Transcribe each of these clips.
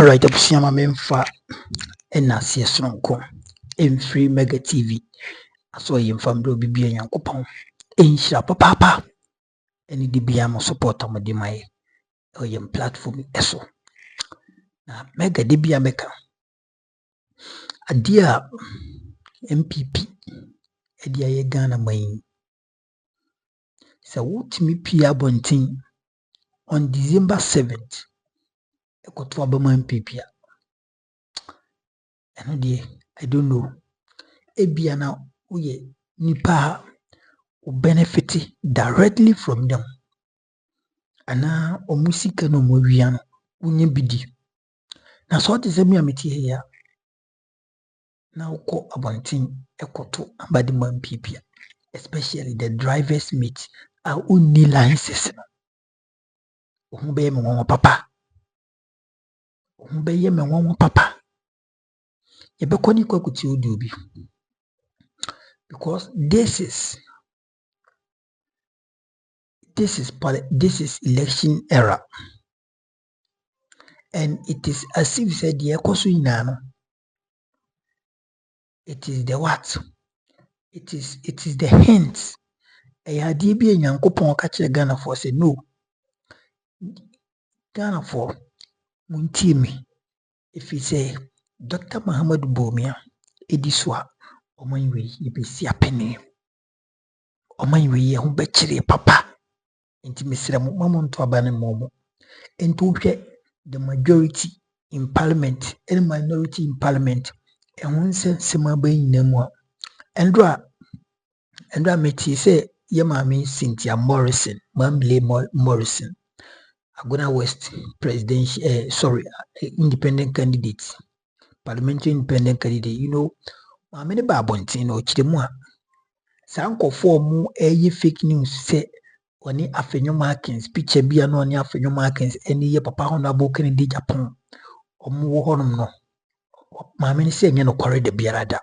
Alright, abusua memfa ena se sonko free Mega TV aso yemfa mdo bibia Nyankopon enhyira papa eni de bia mo support amode mai oyem platform eso na Mega de bia meka adia MPP edia ye Ghana mai sa wutimi pia bontin on December 7th ekoto abama MPP eno de I don't know ebia na uye nipa who benefit directly from them ana omusika no mowia no unye bidi na so te se mi ameti ya na uko abontin ekoto abadi MPP especially the drivers meet a unni licenses no ohun be me won papa ohun be ye me won papa e be koni kwakuti odi obi because this is election era and it is as if said the ekoso inano it is the what it is the hints ade bi Nyankopon ka kire Ghana for say no Ghana for muntie me if he say Dr. Muhammad Bomia ediswa omanwe yebesi apene omanwe ye ho be kire papa enti mesere mo mamonto abane momo enti uhwe the majority in parliament and minority in parliament ehun sema ba nyinamu endra meti say ye maami Cynthia Morrison Mamble Morrison Agona West presidential independent candidate parliamentary independent candidate you know maami ne ba bontin no kiremu a sankofo mu fake news say oni Afenyo Markins picture bia no oni Afenyo Markins eni ye papa Honorable Kennedy Japan omu wo honum no maami ne say enye no kware de biarada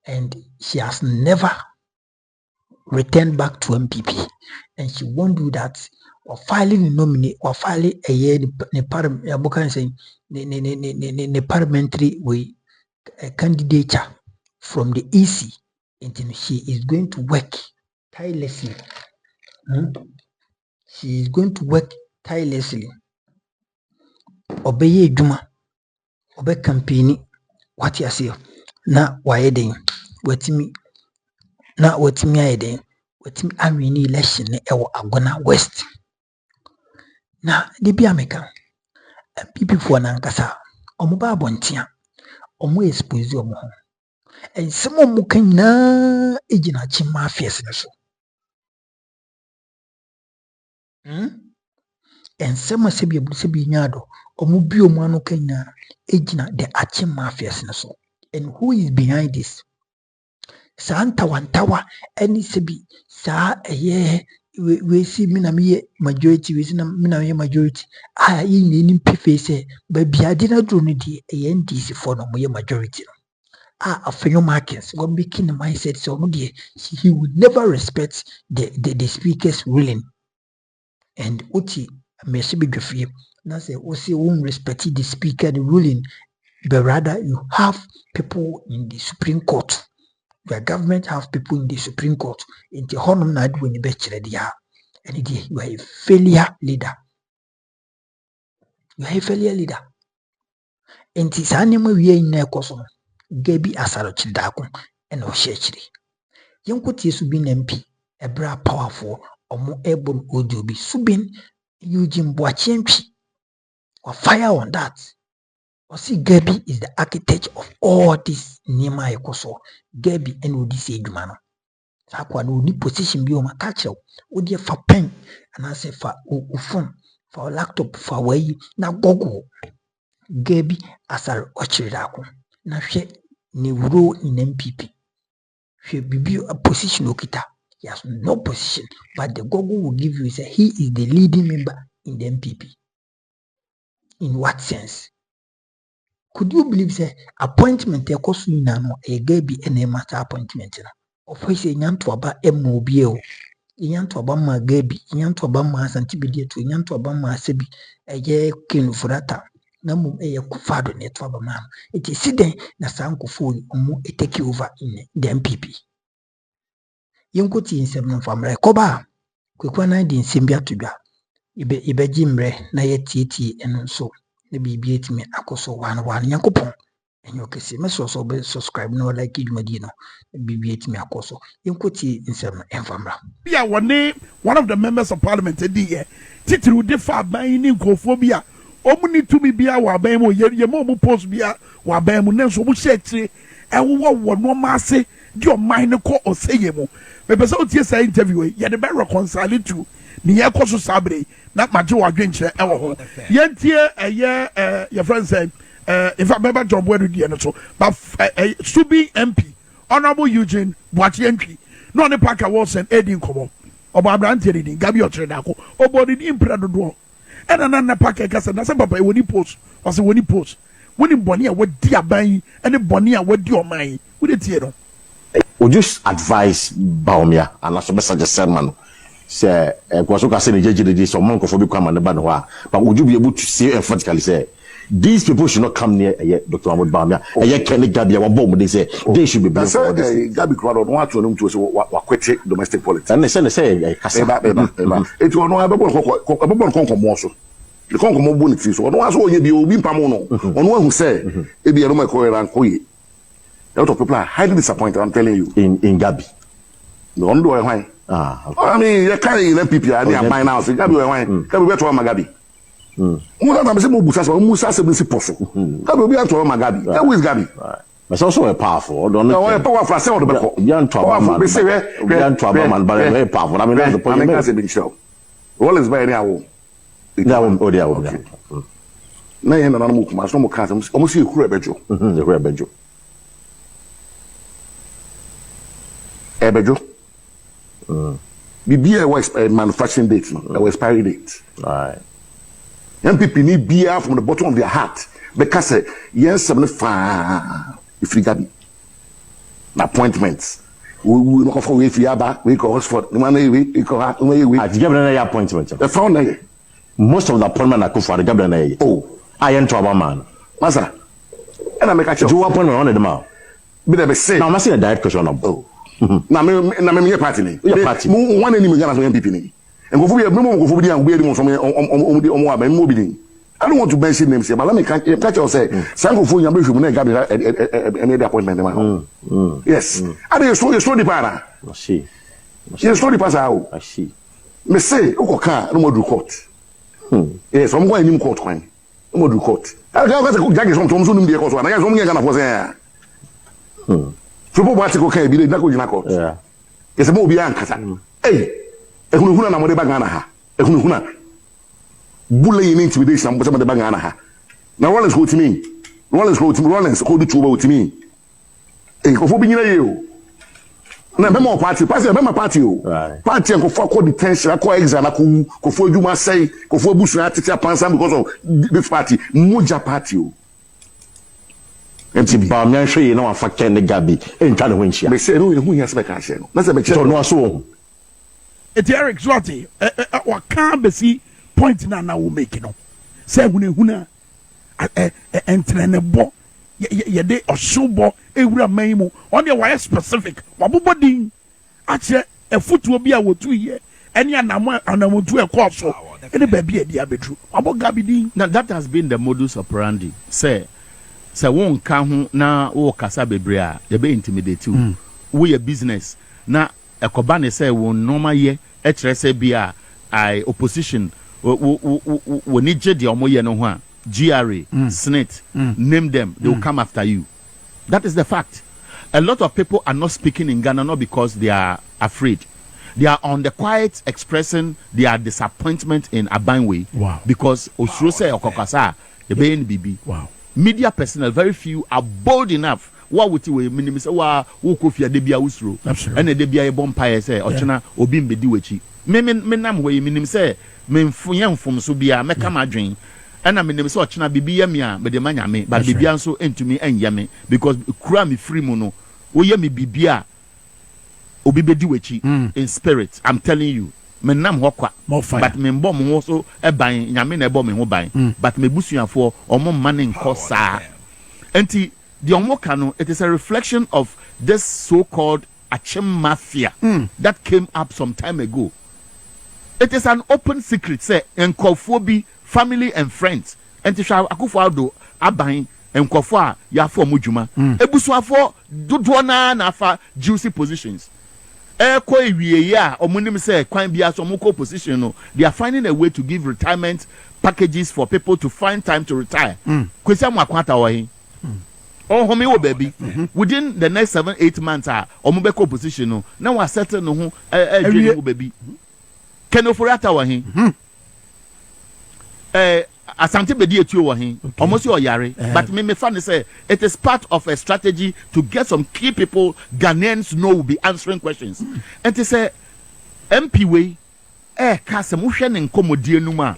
and she has never returned back to MPP and she won't do that or filing a nominee or filing a year the parliamentary way candidature from the EC until she is going to work tirelessly. She is going to work tirelessly. Obey Juma, obey campaign. What you say? Na wayedin. Wetimi ayedin. Wetimi awini election ewo Agona West. Na dibi ameka. People for nankasa. Omo ba bontia. Omo expose omo ho. And some omo kanya ejina Akyem Mafias na so. And some sebi nyado omo bi omo anu kanya ejina the Akyem Mafias na so. And who is behind this? Sa wantawa any sebi sa we see minamiye majority we see minamiye majority yi ni mpefe se ba biade na dro no die NDC for no moye majority no Afenyo Markins when making the mindset so no die he would never respect the speaker's ruling and uti me se bedwafie na say o say won respect the speaker the ruling but rather you have people in the Supreme Court. The government have people in the Supreme Court in the honor na do ni be kire dia and you are a failure leader. You are a failure leader. And this animal we in na ekoso Gabi asaro chidako and o shechiri. Yonko Subin MP ebra powerful omo able ojobi Subin Eugene Boachempi or fire on that. Or see Gabi is the architect of all this Nima ekoso. Gabi and Odisi Edumano. Sakwa no ni position bi o makache o de fa pen and say fa o phone for laptop for way na Google Gabi asar ochirako na hwe ni role in MPP hwe bibi a position okita he has no position but the Google will give you say he is the leading member in the MPP. In what sense? Could you believe say appointment ekoso ina no e Gabi ene matter appointment na ofise nyanto aba MOB o nyanto aba ma Gabi nyanto aba ma Asantibedi to nyanto aba ma Asebi eye Ken Furata na mum Kufado ne to aba ma it is den na sankofo omu take over in the MPP yenkuti nsem no famre koba kwekwa na di nsem bia to dwa ibeji mre na yetieti eno so na bibi etimi akoso wan yankopon enyo kesi meso be subscribe no like idumadi no bibi etimi akoso yenkuti nsem no enfamra yeah one of the members of parliament here titiri de fa ban ni nkofobia omuni tumi bia wa ban mo ye mo post bia wa ban mo nenso mo share wo no ma ase di o man ko oseye mo me pese o tie say interview ye de be reconcile to ni ye koso sabre na maje wa dwenche e wo ho ye tie your friend say if I remember job where do no so but Subi MP Honorable Eugene Boachi entry no ne park awards and Edin Kobo oba abrante ni gabi otredako obodi di impra dodo e na park kasa na say papa e woni post o say woni post woni boni a wadi aban e boni a wadi oman we dey tie no would you advise Baumia and also be suggest man say kwaso ka say ni jejide so monko for be kwama ne ba no ha but would you be able to say emphatically say these people should not come near Dr. Mahmoud Baumia CKêD Gabi bomb they say they should be blamed for this Gabi crowd no want to know to say wa kwete domestic politics and they say kasa it will no abon konkomo so the konkomo bonity so no aso onye bi obi mpam no ono ahu say e bi e no make ran koye a lot of people are highly disappointed, I'm telling you. In Gabi. No, I'm doing why. I mean, you can't even people are there by now. So Gabi, why? Gabi, where to Magabi? Muda na msemo Musa se msi poso. Gabi, where to Magabi? Who is Gabi? It's also a powerful. No, a powerful. I say what the young Trabaman. Young Trabaman, but very powerful. I mean, that's the point. That's a big show. All is by now. Oh, they are. Na yenda na mu kuma so mu kan almost you kura bejo. The kura bejo. Ebejo. Bibia was manufacturing date, no, expiry date. Right. Young people need beer from the bottom of their heart because yes, some far if you got appointments. We look for if you are we go Oxford, we go at the appointment. The found most of the appointment I could for the Gabriel. Oh, I am trouble man. Massa. And I make a do appointment on the mouth. But I say, now, I see a direct question of oh. Na me party one enemy Ghana so MPP ni and go for the and wear some I don't want to mention names here but let me catch you say sango for you should na Gabi any appointment yes I dey so the para I see you so the pass how I see me say o ka no mo do court yes I'm going in court kwan no mo do court I go say jage some so nim dey court so na ya so mo Ghana for say Football party ko kan bi na ko jina court. Yeah. Yes mo obi ankasa. Eh. Ehunu na mo de bagana ha. Ehunu. Bullying intimidation mo se mo de bagana ha. Na Rollins go timi. Rollins go do chuba timi. Eh ko fo bi nyina ye o. Na be mo party, pass be my party o. Right. Party ko fo ko detention, ko exam ko fo adwuma sei, ko fo busu atete apansa because of this party. Moja party o. MTB Baumia show you know CKêD Gabi en twa ne ho nchia me say no hu yes be ka share no na say be so no aso eti Eric Zwati wa kan be si point na wo make no say huna entrene bo ye de osubo ewura man mu on the why specific wabobo din a che efutuo bi a wotu ye ene anamotu e ko so ene ba bi e dia bedru wabo Gabi din. Now that has been the modus operandi say won ka ho na wo kasa bebre a ye be intimidate you wo your business na ekoba ne say won normal ye e kire say bia I opposition wo ni je de omoye no ho a GRA SNIT name them they will come after you. That is the fact. A lot of people are not speaking in Ghana not because they are afraid. They are on the quiet expressing their disappointment in Abanwe. Wow. Because Osuro say okokasa ye be NBB. Wow. Media personnel, very few are bold enough. What would you minimize? Wa wukofia debia usro. Absolutely. And the debia e bompire say, ochina obi mbedi wechi. Me nam we minim say me mfunya mfom so bia me kama adwen. And I minim say ochina bibi yam ya be de manya me, but bibia nso entumi enya me because kura me free mu no. Wo ye me bibia obi bedi wechi in spirit. I'm telling you. me nam hokwa Mofire. but me mbom ho so ban nyame na ebom me ho ban but me busuafo omo mane nkosa enti the omoka no it is a reflection of this so-called Akyem Mafia that came up some time ago. It is an open secret say enkofobi family and friends enti sha Akufo-Addo aban enkofo a ya for mudwuma ebusuafo dodo na afa juicy positions ko ewie ya omunim say kwan bia so moko position no they are finding a way to give retirement packages for people to find time to retire kwesi amakwata wo hin home wo baby within the next 7-8 months omubeko position no na wa settle no ho adwene wo baby kenoforiata wo hin Asante bedi etuo wo hin almost your yare but me fan say it is part of a strategy to get some key people Ghanaians know will be answering questions and to say MP way ka se mo hwe ne nkomodie numa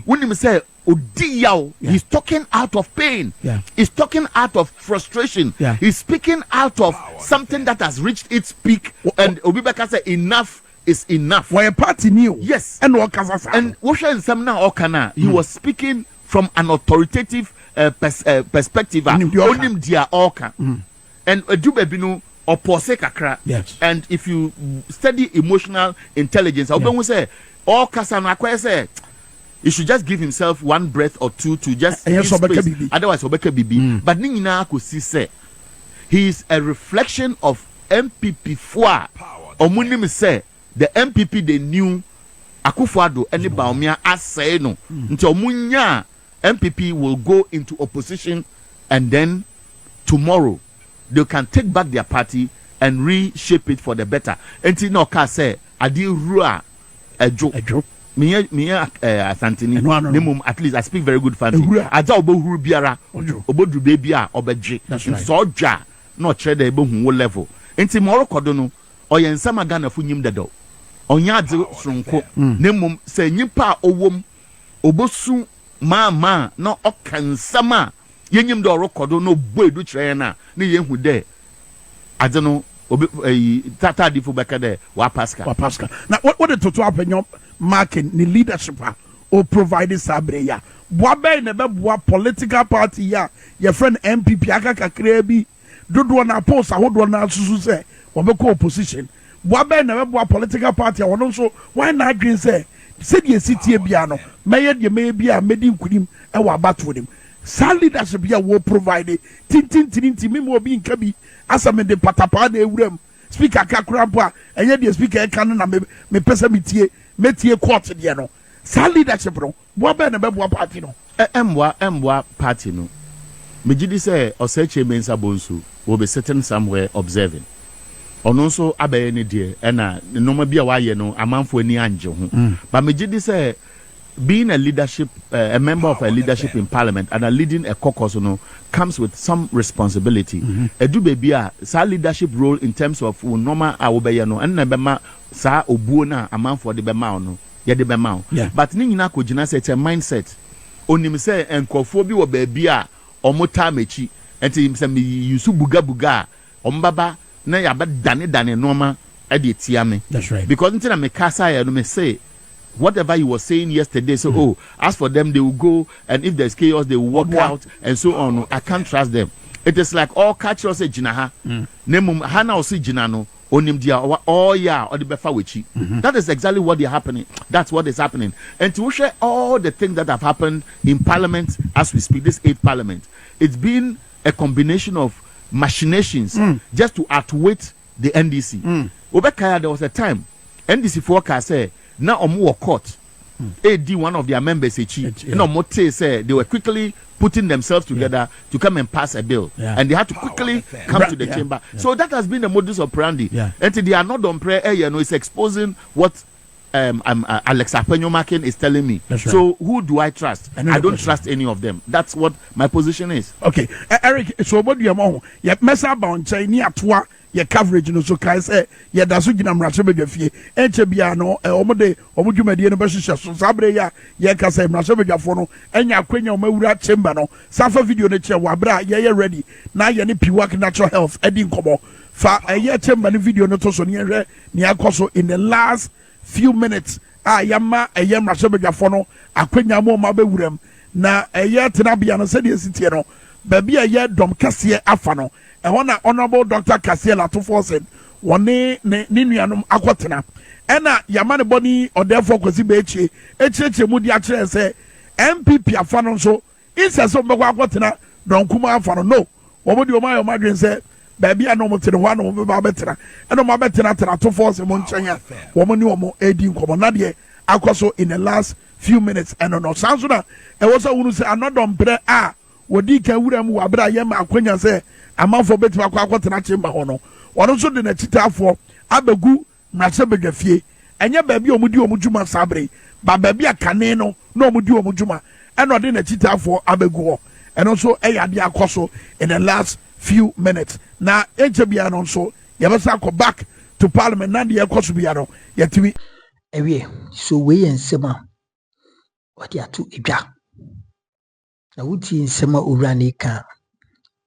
when him say odi yaw he's talking out of pain he's talking out of frustration he's speaking out of something that has reached its peak and Obibeka say enough is enough. Why a party new? Yes. And what Kazasa? And Wosha Samna Okana, he was speaking from an authoritative perspective. Onim dia Oka. And Dubebinu or Pose Kakra. Yes. And if you study emotional intelligence, I will say, Oka Sanakwe say, he should just give himself one breath or two to just space. Otherwise, Obeke Bibi. But Nina Kusi say, he is a reflection of MPP Foa. Omunim say, the MPP they knew Akufo-Addo and Baumia as say no until Munya MPP will go into opposition and then tomorrow they can take back their party and reshape it for the better. Enti no ka say adi rua ejo me asantini nemum at least I speak very good fancy aja obo huru biara obo dube bia obedwe so dwa no chere da ebe hu level enti moro kodo no oyensama Ghana fu nyim dedo onya de sonko nemum se nyipa owom obosu ma no okansama yenyim de orokodo no bo edu kire na ne yehu de ade no obi tata difo beka de wa pascal now what the total opinion marking the leadership or providing sabreya boabe ne be boa political party ya your friend MPP aka kakra bi dodo na post ahodo na susu se obeko opposition boabe ne be boa political party wono so why na green say said ye city bia no meye de me bia medi nkunim e wa bato dem sa leadership bia wo provide tintin me mo bi nka bi asame de patapa na ewuram speaker kakra bo a enye de speaker kan na me pesa metie court de no sa leadership no boabe ne be boa party no emwa party no megidi say oseche mensa bonsu will be sitting somewhere observing ono so abaye ne die na normal bia wa ye no amanfo ani anje ho but megidi say being a leadership a member of a leadership in parliament and leading a caucus no comes with some responsibility edu baby a sa leadership role in terms of normal awobeye no na be ma sa obuo na amanfo de be ma no ye de be ma but ni nyina ko gina say it's a mindset onim say enkofo bi wo baby a omota mechi enti him say me yusu buga ombaba na ya ba dane normal e de tia me. That's right. Because until me kasa ya no me say whatever you were saying yesterday, so as for them they will go and if there's chaos they will walk out and so on. I can't trust them. It is like all catch us jinaha nemum hana osi jinano onim dia oh yeah or the befa wechi. That is exactly what is happening. That's what is happening. And to share all the things that have happened in parliament as we speak, this 8th parliament, it's been a combination of machinations just to outwit the NDC. Obekaya, there was a time NDC forecast say now omo court AD one of their members say they were quickly putting themselves together to come and pass a bill and they had to quickly come to the chamber. So that has been the modus operandi. And they are not on prayer, you know, it's exposing what Alex Apenyomakin is telling me. So who do I trust? I don't trust any of them. That's what my position is. Okay, Eric, so what do you want? You mess up on China atwa your coverage no so kai say ya da so gina mrase bedwafie enche bia no omode omudwumade no behhehye so sabre ya ka say mrase bedwafo no enya akwenya omawura chamber no safa video no che wabra ye ready na ye ne piwak natural health edi nkomo fa ye chamber no video no to so ne hwe ne akoso in the last few minutes yama ɛyɛ mmarahyɛbadwafoɔ no akwanya mu ɔma bɛwuram na ɛyɛ tenabea no sɛdeɛ sitie no baabi a ɛyɛ dɔm kɛseɛ afa no ɛhɔ na honorable Dr. Kasiel Latofo said wɔne ne nuanom akɔtena ɛna yama ne bɔne ɔdɛɛfoɔ kwasi bɛɛkyie ɛkyerɛkyerɛ mu de akyerɛ sɛ MPP afa no nso insɛ sɛ ɔmbɛkɔ akɔtena dɔnkuma afa no no wɔn de wɔn ayɛ wɔn adwene sɛ baabi a na wɔn te ne hɔ a na wɔn bɛba abɛtena ɛna wɔn abɛtena tena Latofo sɛ wɔn nkyɛn a wɔn ne wɔn edi nkɔmɔ nadeɛ akɔ so in the last few minutes ɛno no saa nso na ɛwɔ sɛ wɔn sɛ anɔdɔm brɛ a wɔdi ka wura mu wɔ abere a yɛ ma akonya sɛ amanfoɔ bɛtumi akɔtena chamber hɔ no wɔn nso de n'akyitaafoɔ abɛgu mmarahyɛbadwa fie ɛnyɛ baabi a wɔn di wɔn dwuma saa bere ba baabi a kane no na wɔn di wɔn dwuma ɛna ɔde n'akyitaafoɔ abɛgu hɔ ɛno nso ɛyɛ adeɛ akɔ so in the last few minutes na ɛnkyɛ biara no nso yɛbɛsa akɔ back to parliament na deɛ ɛkɔ so biara no yɛtumi. ɛwie so wei yɛ nsɛm a wɔde ato edwa na wotie nsɛm a owura ne ka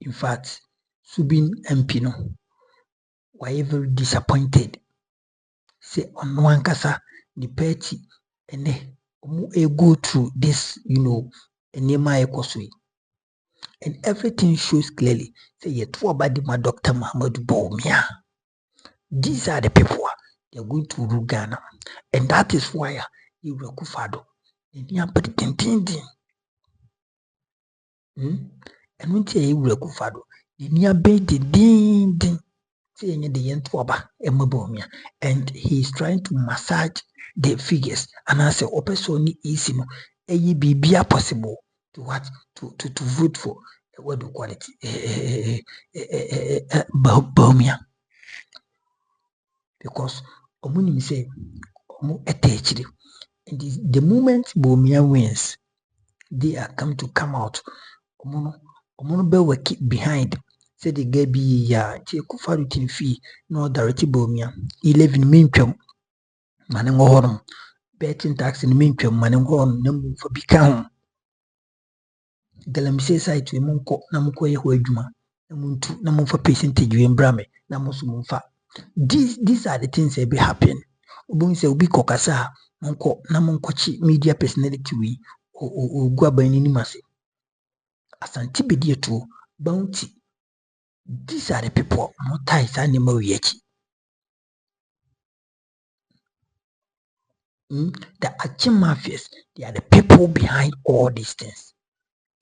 in fact Subin MP no were very disappointed. Say on one kasa the party and go through this, Nema Ekosui. And everything shows clearly. Say you talk about the Dr. Muhammad Bawumia. These are the people they are going to rule Ghana. And that is why you were kufado. And when you were kufado. The ding saying the Yentuaba Emabomia, and he is trying to massage the figures. And I say, Opesoni is be possible to what to vote for what do quality Bomia, because Omunim say attached. And the moment Bomia wins, they are come out. Omono will keep behind. Say the Gabi ya Kufa routine fee, no directly Bomia. 11 minchum, Manango Horn, betting tax in minchum, Manango, number for become Galamsey side to Munko, Namuko Huejuma, Namuntu, Namu for percentage in Brame, Namusumufa. These are the things that be happening. Ubun say Ubi Kokasa, Munko, Namunkochi, media personality we, or Guabanimasi. Asantibidi to bounty. These are the people, not ties animal yet. The Akyem Mafias, they are the people behind all these things.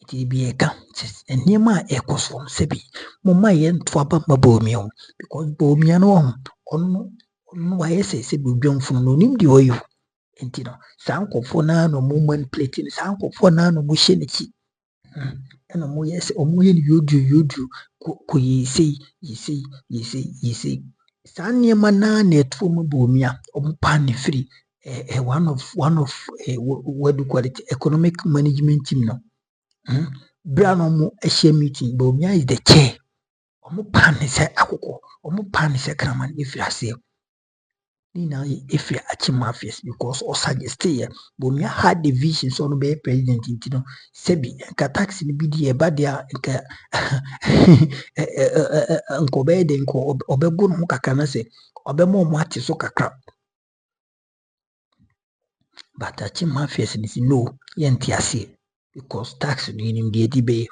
It will be a count, and Nema echoes from Sebi, Mama yen twaba Mabomio, because Bomiano on why say Sebi Bion from no name the oil. And Sanko for no moment plating, Sanko for no mushenichi. And a more yes, or more you do, ye say, Sanya Manane Twoma Bomia, Pan free, one of what do call it, economic management team no. Branomo a share meeting, Bomia is the chair. Omo pan is a akoko, Omo pan is a craman if you say. Nina, if you are Akyem Mafias, because or suggest here, Bomia had the vision so no be president in Sebi and Katax in BD Badia and Kobe den ko Obegun Mukakanase, Obemo Mati Soka crap. But Akyem Mafias is no Yentiasi because tax in him the Edibe.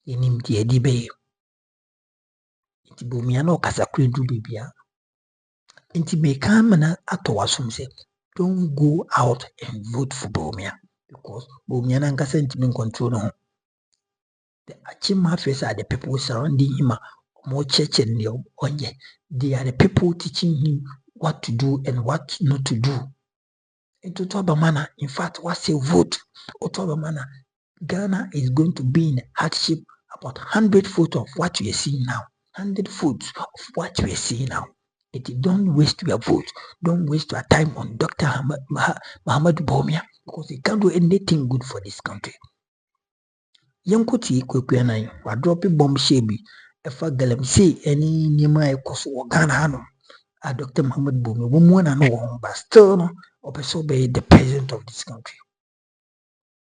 In him the Edibe. It Bomiano Casacrin to Bibia. Inti meka mana ato asum say don't go out and vote for Bomia because Bomia na nkasa ntimi control no. The Akyem Mafias are the people surrounding him more church and onye. They are the people teaching him what to do and what not to do. Into Tobamana, in fact, what's a vote? Otobamana, Ghana is going to be in hardship about 100 foot of what we are seeing now. 100 foot of what we are seeing now. Don't waste your vote. Don't waste your time on Dr. Muhammad Bawumia because he can't do anything good for this country. Yankoti Kwekwenai, wa drop bomb shebi, efa Galamsey any Nema Ekoso Ghana Hano, Dr. Muhammad Bawumia, woman and no, but still no, or be the president of this country.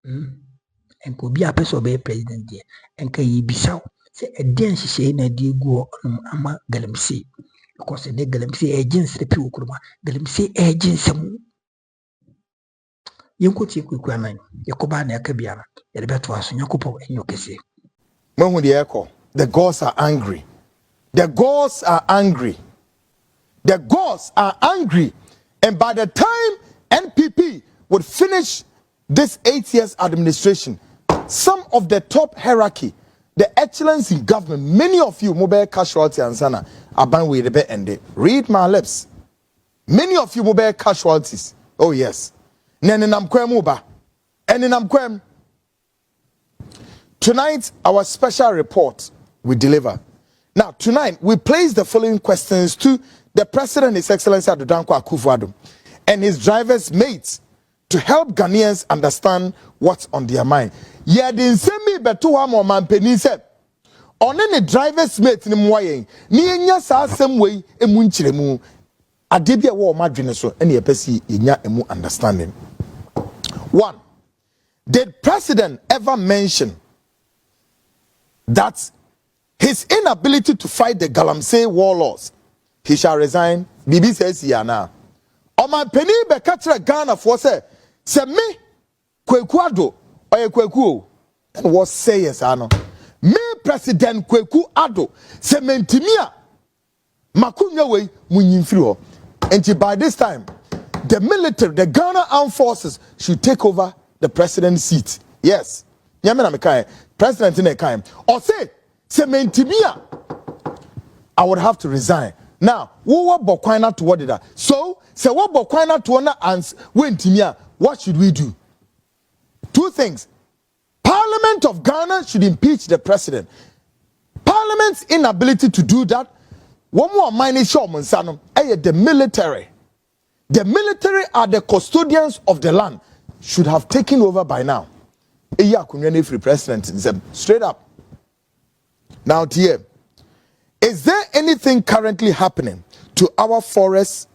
And could be a person be president there, and can ye be so? Say a dance she say na di go ama Galamsey. because ne Galamsey agents the people kuruma Galamsey agents mu yenko tie kuku aman yakoba na aka biara yede beto aso nyakopo enyo kese Mahu the echo. The gods are angry. The gods are angry. The gods are angry. And by the time NPP would finish this 8 years administration, some of the top hierarchy, the excellence in government, many of you, mobile casualty and sana, are bound with the bed ended. Read my lips. Many of you, mobile casualties. Oh, yes. Nenenam kwem uba. Enenam kwem. Tonight, our special report we deliver. Now, tonight, we place the following questions to the President, His Excellency Adodankwa Akufo-Addo, and his driver's mates to help Ghanaians understand what's on their mind. Yeah, didn't send me but 2 more man penny said. On any driver's mate in Mwaye, Nienya sa same way a munchiremu. A debia war madrineso, any epesi inya emu understanding. 1. Did President ever mention that his inability to fight the Galamsey warlords, he shall resign? Bibi says yana. O man penny be katra Ghana for say me Kweku Addo or Kweku and what say yes ano. Me President Kweku Addo se mentimia makunya we munyimfiri. And by this time the military, the Ghana armed forces should take over the president's seat. Yes. Nyamena mekai president in a time or say mentimia I would have to resign. Now, what bokwana to what did that? So, say what bokwana to honor and when timia, what should we do? 2 things. Parliament of Ghana should impeach the president. Parliament's inability to do that, one more minor show Monsano, the military. The military are the custodians of the land, should have taken over by now. Free president, straight up. Now, dear, is there anything currently happening to our forests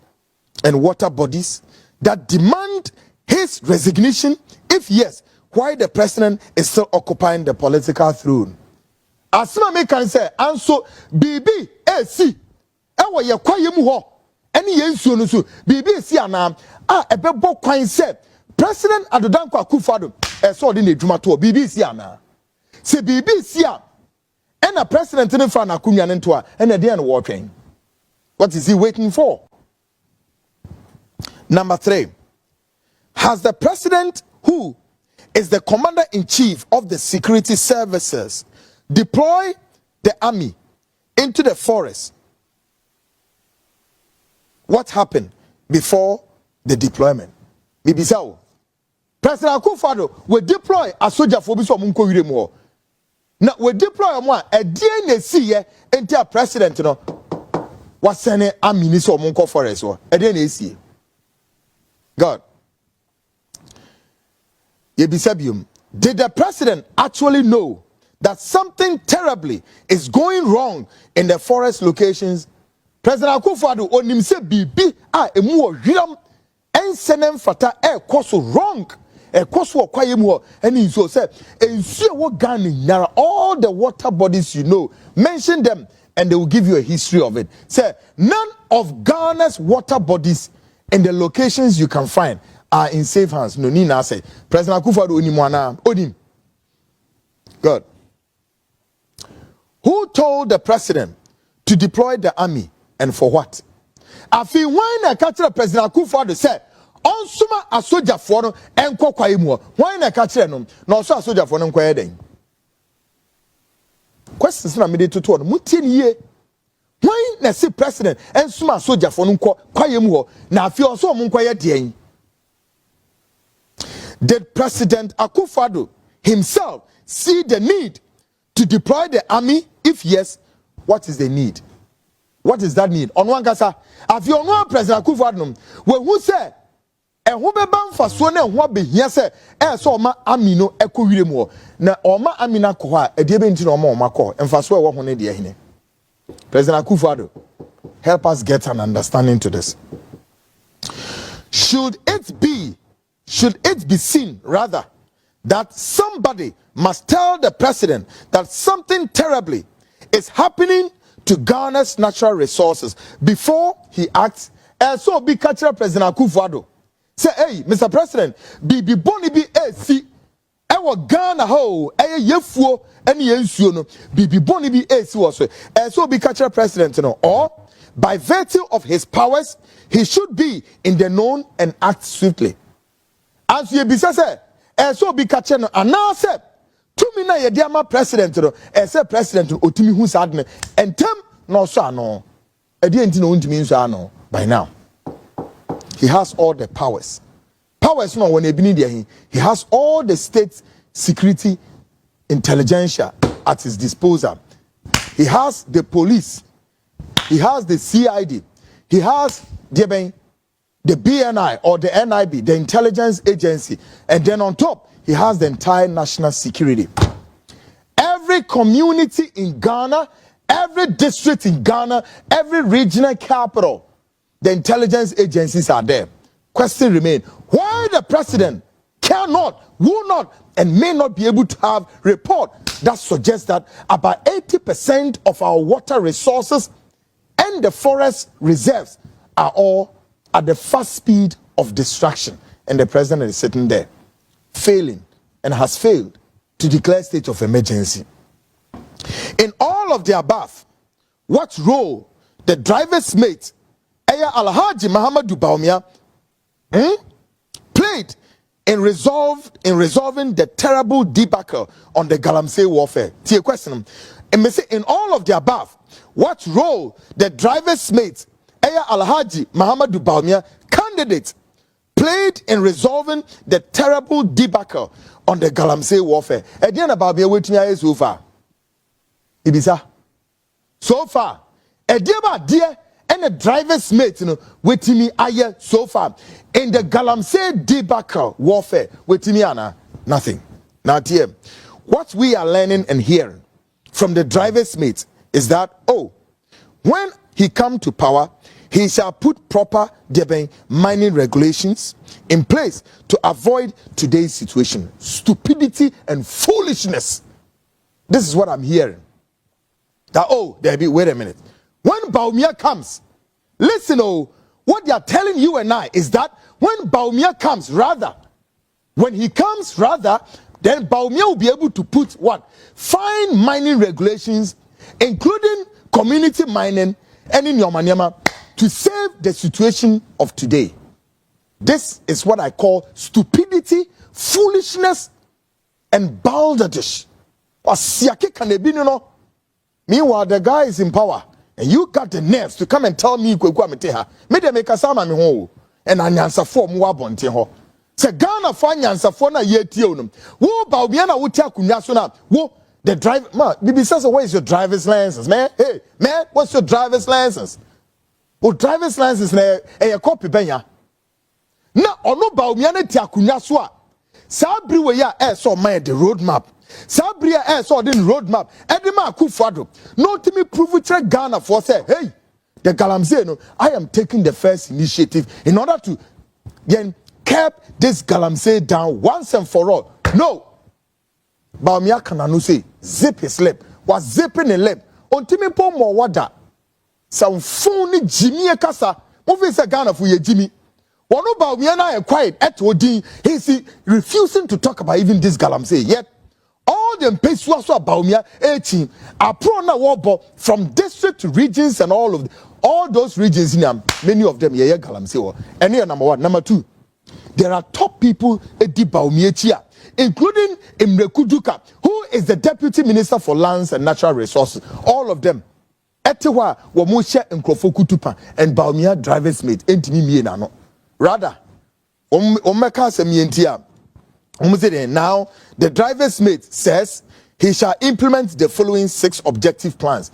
and water bodies that demand his resignation? If yes, why the president is still occupying the political throne? As soon can say, and so BB AC, ewa ye kwa yemu ho, any yensu no so BB AC ana ebebo kwan say President Adodankwa Akufo-Addo so de na edwuma to BB AC ana. Se BB AC and a president in front of Kunya Nentua and a day and walking. What is he waiting for? Number 3. Has the president, who is the commander-in-chief of the security services, deployed the army into the forest? What happened before the deployment? Maybe so. President Akufo-Addo will deploy a soldier for Biso Munko Wiremo. Now we deploy one a DNC into a president no what's any a minister of Munko Forest or a DNC. God. Yebisabium. Did the president actually know that something terribly is going wrong in the forest locations? President Akufo-Addo onim se bibi emu o hwiram ensenem fata koso wrong. A course for Kwayemu and in so said, and see what Ghana, all the water bodies you know, mention them and they will give you a history of it. Say, none of Ghana's water bodies and the locations you can find are in safe hands. No, Nina say, President Akufo-Addo Onimwana, Odim. God. Who told the president to deploy the army and for what? I feel when I catch the President Akufo-Addo said, on suma a soldier for no and Kwayemu. Why na catch them? No, so a soldier for no Kwayeding. Questions na made to one. Mutin ye. Why na see president and suma soldier for no Kwayemu? Na feel so Munkwayeding. Did President Akufo-Addo himself see the need to deploy the army? If yes, what is the need? What is that need? On one kasa, if you know President Akufo-Addo, when who said, and who be bound for so na who be here say, so ma amino eko wiremu na oma amina ko ha e de be nti na oma ko emfa so e wo ho ne de hene. President Akufo-Addo, help us get an understanding to this. Should it be seen rather that somebody must tell the president that something terribly is happening to Ghana's natural resources before he acts. And so be catcher President Akufo-Addo. Say, hey, Mr. President, be boni be AC. Ewa Ghana ho, yefuo, any yensuo no, be boni be AC was. And so be catcher President, you know, or by virtue of his powers, he should be in the known and act swiftly. As you be say, and so be catcher no, and now say, to me na ye diama president no, and say president otimi hu sadne, and tem no so no, e di enti no untimi nso no. By now, he has all the powers. Powers no when he has all the state security intelligentsia at his disposal. He has the police. He has the CID. He has the BNI or the NIB, the intelligence agency. And then on top, he has the entire national security. Every community in Ghana, every district in Ghana, every regional capital, the intelligence agencies are there. Question remains, why the president cannot, will not, and may not be able to have report that suggests that about 80% of our water resources and the forest reserves are all at the fast speed of destruction. And the president is sitting there, failing, and has failed to declare state of emergency. In all of the above, what role the driver's mate Alhaji Muhammadu Bawumia played in resolving the terrible debacle on the Galamsey warfare? Tie question. And say in all of the above, what role the driver's mate Alhaji Muhammadu Bawumia candidate played in resolving the terrible debacle on the Galamsey warfare? Ediana Bawumia waiting here so far. Ibisa. So far, Ediaba dear. And the driver's mate, you know, with me aye so far in the Galamsey debacle warfare with me Anna, nothing. Now here, what we are learning and hearing from the driver's mate is that when he come to power, he shall put proper mining regulations in place to avoid today's situation, stupidity and foolishness. This is what I'm hearing. That wait a minute. When Bawumia comes, listen, what they are telling you and I is that when Bawumia comes, then Bawumia will be able to put what? Fine mining regulations, including community mining and in Yomanyama, to save the situation of today. This is what I call stupidity, foolishness, and balderdash. Meanwhile, the guy is in power. And you got the nerves to come and tell me me de make a sama me ho and anyansa for mu abonte ho se Ghana for anyansa for na ye tie onum wo ba obi na wo tia kunya so na wo the driver man bibi says where is your driver's license man? Hey man, what's your driver's license? Wo driver's license na e copy benya na ono ba obi na tia kunya so a sa briwe ya so man the road map Sabria saw the roadmap. Edema Akufo-Addo. No to me prove it Ghana for say, hey, the Galamsey, no, I am taking the first initiative in order to then curb this Galamsey down once and for all. No. Bawumia Kananu say, zip his lip. Was zipping his lip. Until po more water. Some phony Jimmy Kasa. Movie say Ghana for ye Jimmy. One about Bawumia na quiet at Odin. He's refusing to talk about even this Galamsey yet. All the Pesua Bawumia 18 are pro na war from district to regions and all those regions in them, many of them Galamsey. And here number one. Number two, there are top people at the Bawumia, including Imre Kuduka, who is the Deputy Minister for Lands and Natural Resources. All of them. Etewa Wamusha and Krofokutupa and Bawumia driver's mate. No. Rather, Omeka Semientia. Now, the driver's mate says he shall implement the following 6 objective plans.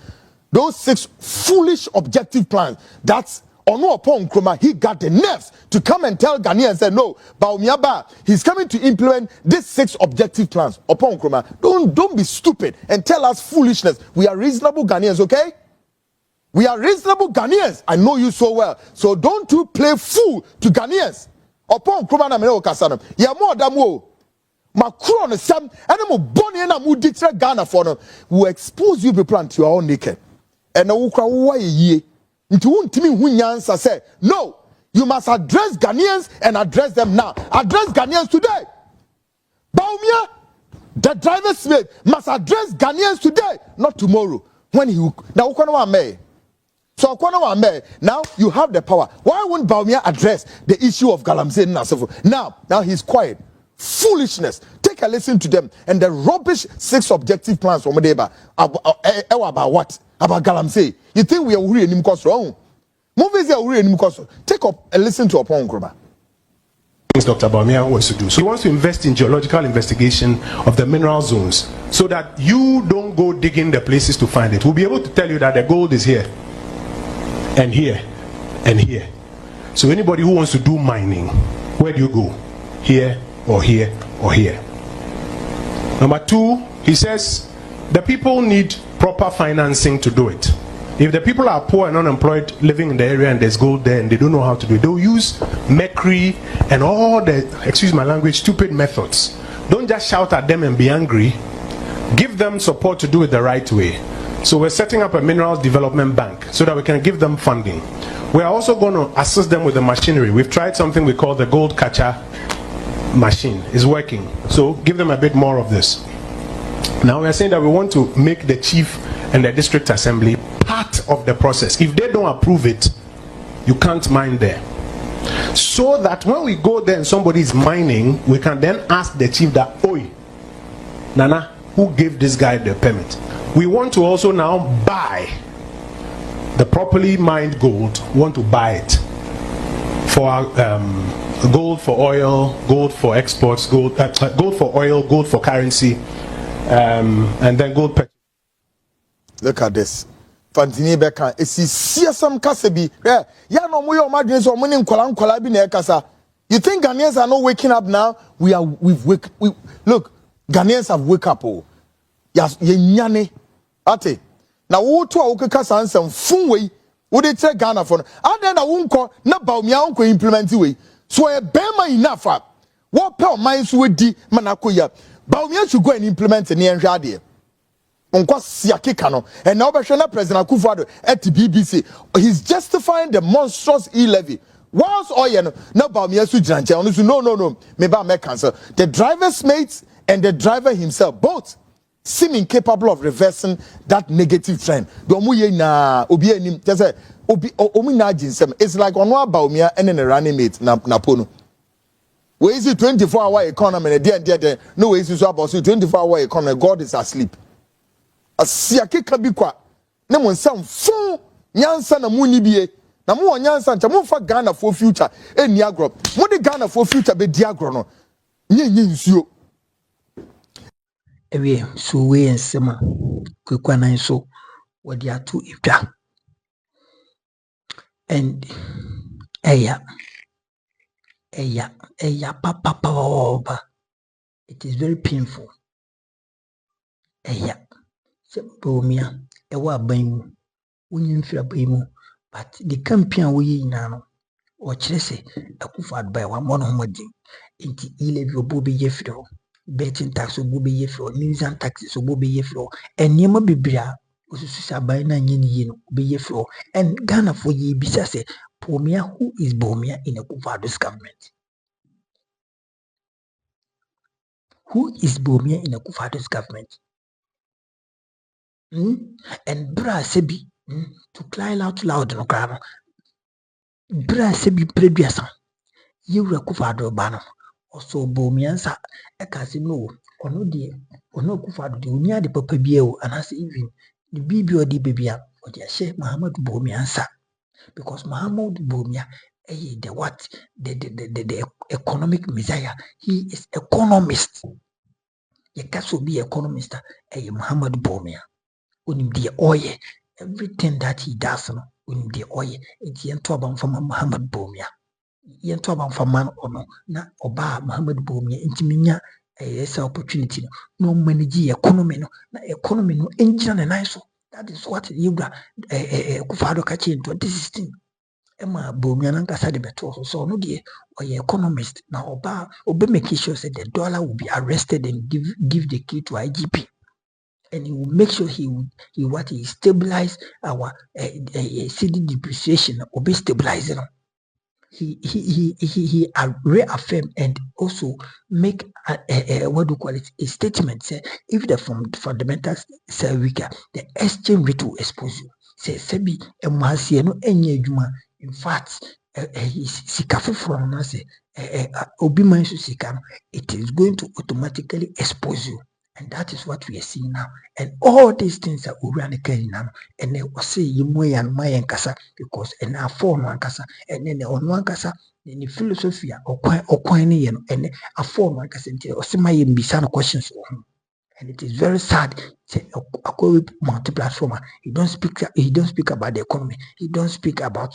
Those 6 foolish objective plans, that's Ono upon Nkrumah, he got the nerves to come and tell Ghanaians and say, no, Bawumia, he's coming to implement these 6 objective plans. Upon Nkrumah, don't be stupid and tell us foolishness. We are reasonable Ghanaians, okay? We are reasonable Ghanaians. I know you so well. So don't you play fool to Ghanaians. Upon Nkrumah na mene okasanam. Ya mo adamo. Macron Sam and mo boni na mo dictate Ghana for no will expose you people until you are all naked. and a ukra wa ye. Into untimi hunyansa say, no, you must address Ghanaians and address them now. Address Ghanaians today. Baumia, the driver's mate must address Ghanaians today, not tomorrow. When he now so now you have the power. Why won't Baumia address the issue of Galamsey? Now he's quiet. Foolishness. Take a listen to them and the rubbish 6 objective plans from Modeba about what? About Galamsey. You think we are really in wrong? Movies are really in take up and listen to Upon Groma. Things Dr. Baumia wants to do. So he wants to invest in geological investigation of the mineral zones so that you don't go digging the places to find it. We'll be able to tell you that the gold is here and here and here. So anybody who wants to do mining, where do you go? Here or here or here. Number 2, he says the people need proper financing to do it. If the people are poor and unemployed living in the area and there's gold there and they don't know how to do it, they'll use mercury and all the, excuse my language, stupid methods. Don't just shout at them and be angry. Give them support to do it the right way. So we're setting up a minerals development bank so that we can give them funding. We're also going to assist them with the machinery. We've tried something we call the gold catcher machine. It's working. So give them a bit more of this. Now we're saying that we want to make the chief and the district assembly part of the process. If they don't approve it, you can't mine there. So that when we go there and somebody is mining, we can then ask the chief that, oi, Nana, who gave this guy the permit? We want to also now buy the properly mined gold. We want to buy it for gold for oil, gold for exports, gold for oil, gold for currency, and then gold. Look at this. Fantini Beka, it's some kasebi. Yeah, no more madness or money in Kola bi na kasa. You think Ghanaians are not waking up now? Look, Ghanaians have wake up. Oh, yes, nyane. Ate. Na wo to a wo keka sansam funwe. Wo de tire Ghana for. And na wo nko na Baumia nko implement we. So e bema enough. What pe o man so di manakoya. Baumia should go and implement ni enhwa de. Onko siakeka no. And now President Akufo-Addo at the BBC, he's justifying the monstrous e-levy. Whilst oil no Baumia su janche. No. Me ba me cancel. The driver's mates and the driver himself both seem incapable of reversing that negative trend. It's like on Baumia and then a running mate Napono. Where is it 24-hour economy? No way is about 24-hour economy. God is asleep. A siake kabikwa. Nemo some fun nyansa na muni bie. Na mo nyansa ncha mo fa Ghana for future. Eni agro. Mo de Ghana for future be di agro no. Nye nsuo. Ewe so we ensema kwekwa nan so wodi ato edwa. And eya papa. It is very painful. Eya Baumia ewa aban mu mfira aban mu, but the campaign we nyina no o kire se Akufo-Addo ba wa mo no homodin enti e-levy obo be ye firi ho, betting tax obo be ye firi ho, nuisance taxes obo be ye firi ho, enema bibira osusu se aban na nye ni no be ye firi ho. And Ghana for ye bisa se Baumia, who is Baumia in Akufo-Addo's government? Who is Baumia in Akufo-Addo's government? And bra sebi to cry out loud no crano. Bra sebi preduasa. You Akufo-Addo bano. Also Baumiansa ekasi no ono de ono Akufo-Addo de unia de papa bieo and as even the bibi or the baby or the Sheikh Muhammad Baumiansa, because Muhammad Baumia the what the economic messiah. He is economist. Ye kaso be economist Muhammad Baumia. Unim the oil, everything that he does, no, unim the oil. It's yen to about from Muhammad Baumia. Yen to about from man or no, na oba Muhammad Baumia. Intiminya a opportunity. No manage economy, no, na economy, no engine and nice. That is what you got. Akufo-Addo catch in 2016. Emma Baumia nanka said better. So no dear, or economist now oba make sure that the dollar will be arrested and give the key to IGP. and he will make sure he stabilize our CD depreciation or be stabilizing. He reaffirm and also make a statement. Say if the fundamentals say weaker, the exchange rate will expose you. Say sebi no enye adwuma. In fact, sika from na say obi man so sika, it is going to automatically expose you. And that is what we are seeing now. And all these things that we are carrying now, and they will say you and my kasa because and our phone one kasa, and then on one kasa, then the philosophy or quine and a phone one kasa or some my questions. And it is very sad. Say multi-platform. He don't speak about the economy. He don't speak about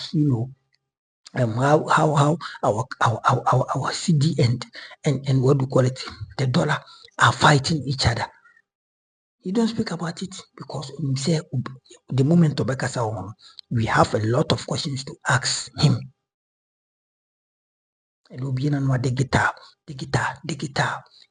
how our CD and what do you call it, the dollar are fighting each other. He don't speak about it because say the moment of we have a lot of questions to ask him. And we'll be in the guitar.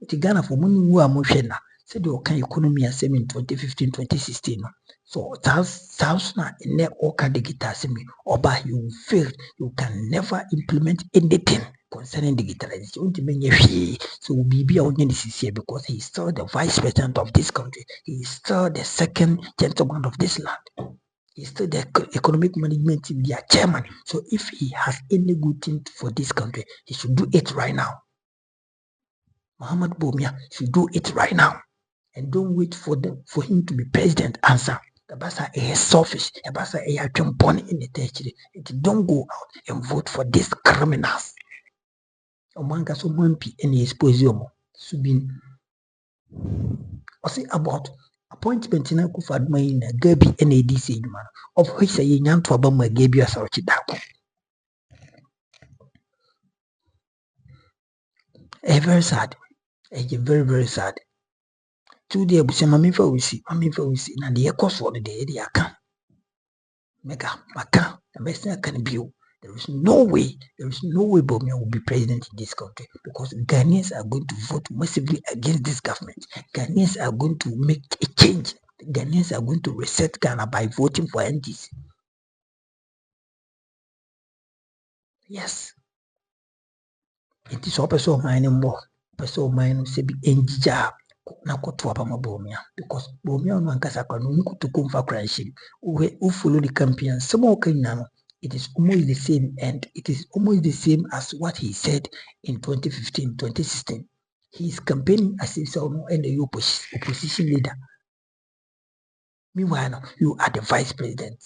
It's Ghana for money who are motion. Said the economy as in 2015, 2016. So sounds now in there all kind of guitar semi or by you failed, you can never implement anything concerning digitalization. So BB only this year because he's still the vice president of this country. He's still the second gentleman of this land. He's still the economic management team, their chairman. So if he has any good thing for this country, he should do it right now. Muhammad Bawumia should do it right now. And don't wait for him to be president. Answer. The Basa is selfish. The Basa is born in the territory. Don't go out and vote for these criminals. Omanga so mumpy and he expose you. Subin. I say about appointment in Akufo-Addo in Gabi NADC man. Of which I yan to Obama gave you a sort of very sad. Very, very sad. 2 days, but Mammy for we see, and the cost for the day they can. Mega, Maka, the best thing I can be. There is no way Bawumia will be president in this country because Ghanaians are going to vote massively against this government. Ghanaians are going to make a change. Ghanaians are going to reset Ghana by voting for NDC. Yes. It is all person mining more. Person mining say be enjija. Na kotu hapa Bawumia because Bawumia no ankasa kwa no nkutuko mfa kranshim who follow the campaign some okanyano. It is almost the same and it is almost the same as what he said in 2015 2016. He is campaigning as if so and the opposition leader. Meanwhile you are the vice president.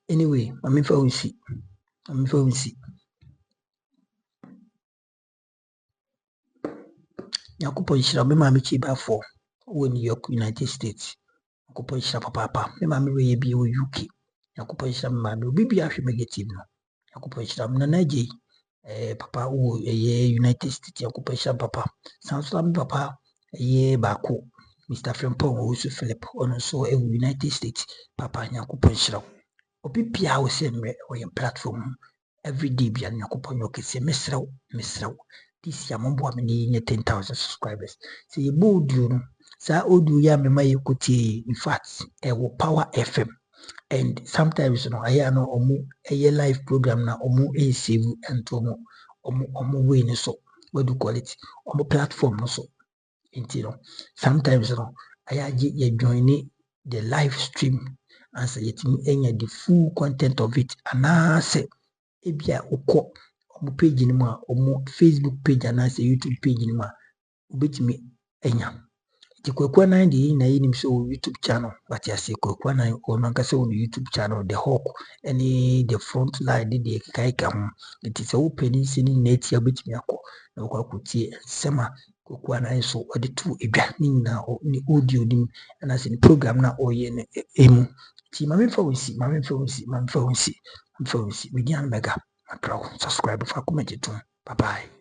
Anyway, I'm for we see. Nyankopɔn hyira me maame Chibafoɔ wɔ New York, United States. Nyankopɔn hyira papa. Me maame wɔ bi wɔ UK. Nyankopɔn hyira me maame obi bi ahwɛ negative no. Nyankopɔn hyira me nana gye papa wɔ United States. Nyankopɔn hyira papa. Sanso me papa baako Mr. Frimpong wɔ so Philip ɔno nso wɔ United States. Papa Nyankopɔn hyira. Obi bia wɔ sɛ mmerɛ wɔ platform every day bia Nyankopɔn yɛ kɛse mesrɛw. This year, Mambo me 10,000 subscribers. So you audio no. Sa audio ya me ma yekuti. In fact, will Power FM. And sometimes I know omu a live program na omu save and to omu way no so. What do you call it? Omu platform no so. Sometimes I join the live stream and say it the full content of it. And I say ebia uko. Page in my Facebook page and YouTube page in my ubitimi enya. The Kwekwa 9 na him so YouTube channel. But I say Kwekwa 9 or Nankasa on YouTube channel, the hawk, any the front line, the Kaikam. It is open in net ya bit me ako. No Kwakuti Sema Kwekwa 9 so or the two a na or the audio dim and as in program na or yen emu. See my info we see. Median mega. Subscribe if I comment it to. Bye bye.